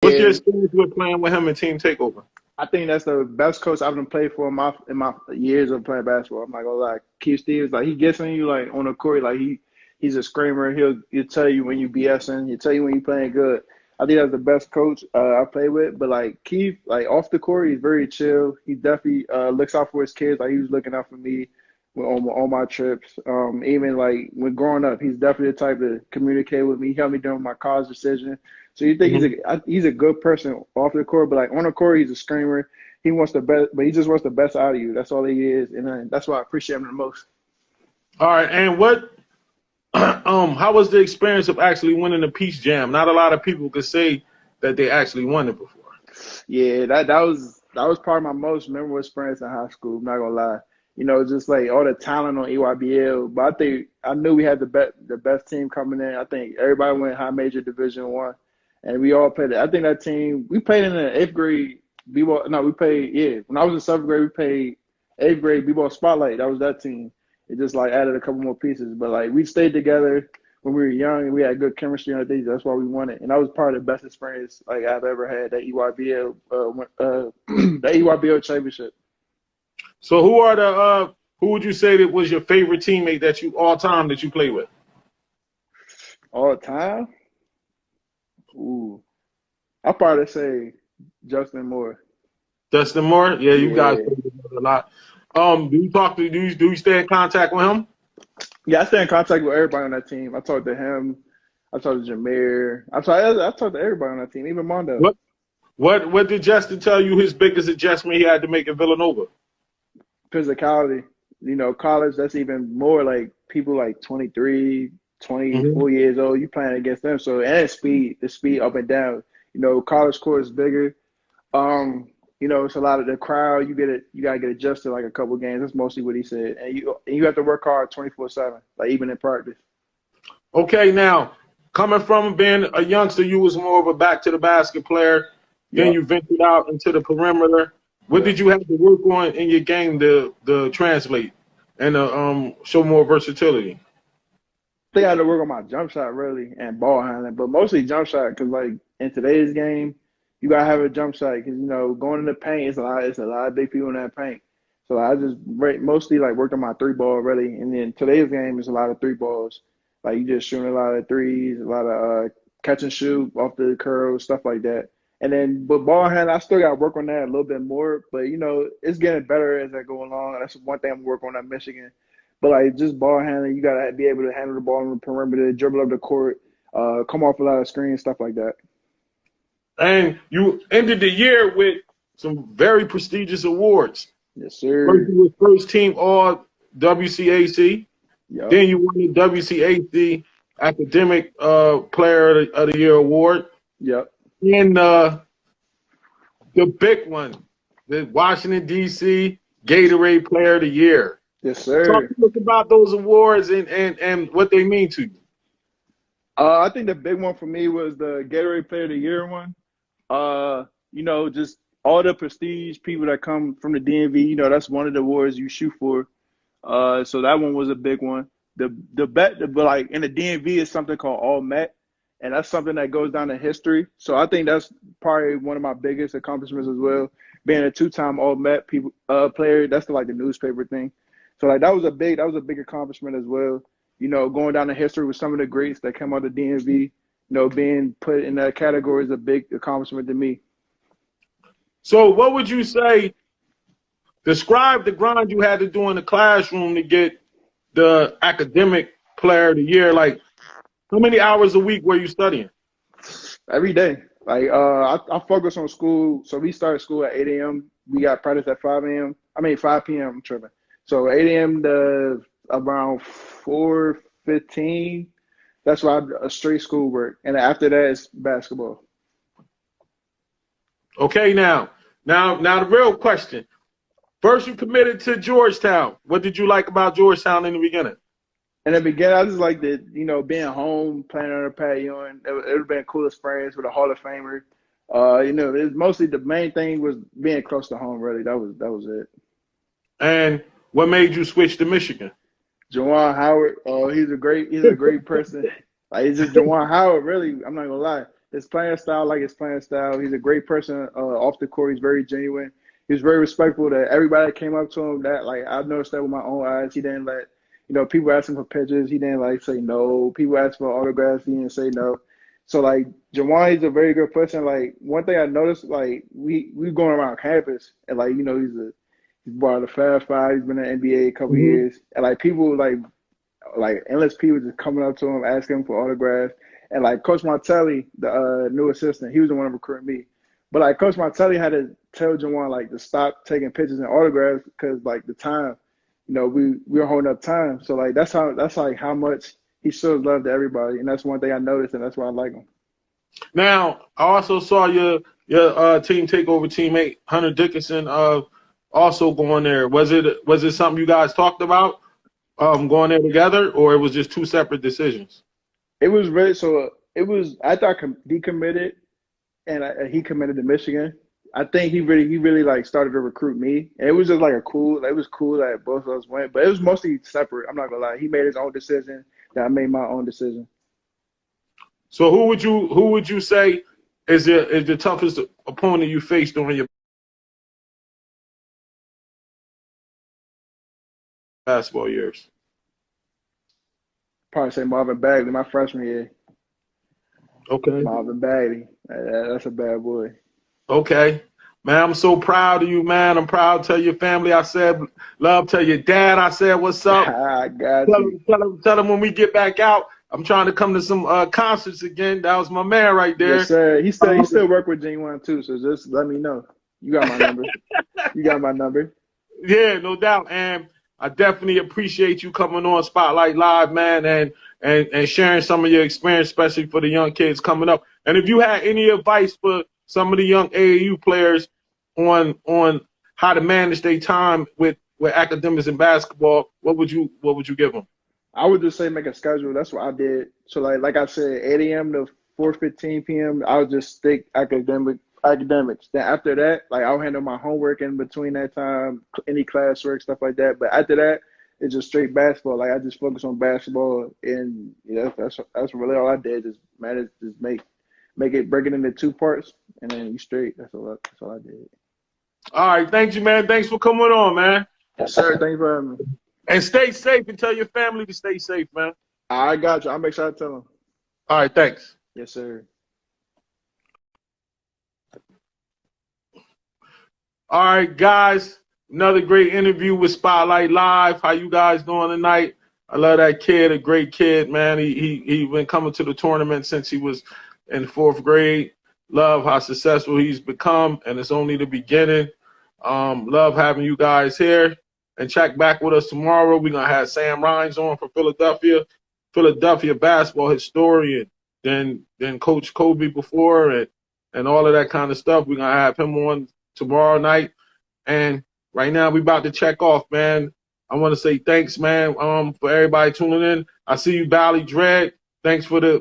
What's your Yeah, experience with playing with him in Team Takeover? I think that's the best coach I've been played for in my years of playing basketball. I'm not gonna lie. Keith Stevens, like he gets on you like on the court, like he's a screamer. He'll tell you when you BSing. He'll tell you when you playing good. I think that's the best coach I play with. But like Keith, like off the court, he's very chill. He definitely looks out for his kids. Like he was looking out for me on my trips. Even like when growing up, he's definitely the type to communicate with me. He helped me during my college decision. So you think Mhm. he's a good person off the court, but like on the court, he's a screamer. He wants the best, but he just wants the best out of you. That's all he is, and that's why I appreciate him the most. All right, and what how was the experience of actually winning the Peach Jam? Not a lot of people could say that they actually won it before. Yeah, that was probably my most memorable experience in high school. I'm not gonna lie. Just like all the talent on EYBL. But I think I knew we had the best team coming in. I think everybody went high major Division 1, and we all played. I think that team we played in the eighth grade b-ball. No, we played. Yeah, when I was in seventh grade, we played eighth grade b-ball spotlight. That was that team. It just like added a couple more pieces, but like we stayed together when we were young and we had good chemistry on things. That's why we won it, and that was probably the best experience like I've ever had. That EYBL, the EYBL championship So who would you say that was your favorite teammate that you all time that you play with? all the time. Ooh, I probably say Justin Moore. Dustin Moore? Yeah, you guys Yeah, play together a lot. Do you stay in contact with him? yeah. I stay in contact with everybody on that team. I talked to him. I talked to Jameer. I talked to everybody on that team, even Mondo. What what did Justin tell you his biggest adjustment he had to make in Villanova? Physicality. College, that's even more like people like 23, Hmm. 24 years old. You playing against them. So, and speed, the speed up and down. College court is bigger. Um, it's a lot of the crowd. You gotta get adjusted like a couple games. That's mostly what he said. And you have to work hard 24/7, like even in practice. Okay, now coming from being a youngster, you was more of a back to the basket player. Then Yep, you ventured out into the perimeter. What yep. did you have to work on in your game to translate and show more versatility? I think I had to work on my jump shot really and ball handling, but mostly jump shot because like in today's game, you gotta have a jump shot because going in the paint it's a lot of big people in that paint. So I just mostly like worked on my three ball really, and then today's game is a lot of three balls. Like you just shooting a lot of threes, a lot of catch and shoot off the curl, stuff like that. And then but ball handling, I still got to work on that a little bit more, but it's getting better as I go along. That's one thing I'm working on at Michigan. But like just ball handling, you gotta be able to handle the ball on the perimeter, dribble up the court, come off a lot of screens, stuff like that. And you ended the year with some very prestigious awards. Yes, First, sir. you were first team All WCAC. Yep. Then you won the WCAC Academic Player of the Year award. Yep. And the big one, the Washington D.C. Gatorade Player of the Year. Yes, Talk sir. to us about those awards and what they mean to you. I think the big one for me was the Gatorade Player of the Year one. Just all the prestige people that come from the DMV. That's one of the awards you shoot for. So that one was a big one. But like in the DMV is something called All Met, and that's something that goes down in history. So I think that's probably one of my biggest accomplishments as well. Being a two-time All Met people player, that's like the newspaper thing. So like that was a big accomplishment as well. Going down in history with some of the greats that come out of DMV. Being put in that category is a big accomplishment to me. So, what would you say? Describe the grind you had to do in the classroom to get the Academic Player of the Year. Like, how many hours a week were you studying? Every day. Like I focus on school. So we started school at 8 a.m. We got practice at 5 a.m. I mean 5 p.m. I'm tripping. So 8 a.m. to around 4:15. That's why a straight school work. And after that it's basketball. Okay, now, the real question. First, you committed to Georgetown. What did you like about Georgetown in the beginning? In the beginning, I just like being home, playing on the patio, and it would have been cool experience with a Hall of Famer. It's mostly the main thing was being close to home. Really, that was it. And what made you switch to Michigan? Jawan Howard, he's a great person. Like he's just Jawan Howard. Really, I'm not gonna lie. his playing style, like his playing style. He's a great person off the court. He's very genuine. He was very respectful to everybody that came up to him. That like I've noticed that with my own eyes. He didn't let people ask him for pictures. He didn't like say no. People asked for autographs. He didn't say no. So like Jawan, he's a very good person. Like one thing I noticed, like we going around campus and like he's part of the Fab Five. He's been in the NBA a couple Mm-hmm. years, and like people like endless people just coming up to him asking him for autographs. And like Coach Montelli, the new assistant, he was the one recruiting me. But like Coach Montelli had to tell Jawan like to stop taking pictures and autographs because like the time, we were holding up time. So like that's like how much he shows love to everybody, and that's one thing I noticed, and that's why I like him. Now, I also saw your team takeover teammate Hunter Dickinson also going there. Was it something you guys talked about going there together, or it was just two separate decisions? It was really so. It was after I decommitted and he committed to Michigan. I think he really like started to recruit me, and it was just like it was cool that both of us went, but it was mostly separate. I'm not gonna lie. He made his own decision. That I made my own decision. So who would you say is the toughest opponent you faced during your basketball years? Probably say Marvin Bagley, my freshman year. Okay. Marvin Bagley, that's a bad boy. Okay. Man, I'm so proud of you, man. I'm proud to tell your family I said love. Tell your dad I said what's up. I got you. Tell him when we get back out, I'm trying to come to some concerts again. That was my man right there. Yes, sir. He still work with Genuine too, so just let me know. You got my number. You got my number. Yeah, no doubt. And I definitely appreciate you coming on Spotlight Live, man, and sharing some of your experience, especially for the young kids coming up. And if you had any advice for some of the young AAU players on how to manage their time with academics and basketball, what would you give them? I would just say make a schedule. That's what I did. So like I said, 8 a.m. to 4:15 p.m. I would just stick academics. Then after that, like I'll handle my homework in between that time, any classwork, stuff like that. But after that, it's just straight basketball. Like I just focus on basketball, and that's really all I did. Just break it into two parts, and then you straight. That's all I did. All right, thank you, man. Thanks for coming on, man. Yes, sir. Thanks for having me. And stay safe and tell your family to stay safe, man. I got you. I'll make sure I tell them. All right, thanks. Yes, sir. All right, guys. Another great interview with Spotlight Live. How you guys doing tonight? I love that kid, a great kid, man. He been coming to the tournament since he was in 4th grade. Love how successful he's become, and it's only the beginning. Love having you guys here. And check back with us tomorrow. We're going to have Sam Rhines on for Philadelphia basketball historian, then Coach Kobe before, and all of that kind of stuff. We're going to have him on tomorrow night. And right now we about to check off, man. I want to say thanks, man, for everybody tuning in. I see you, Bally Dread. Thanks for the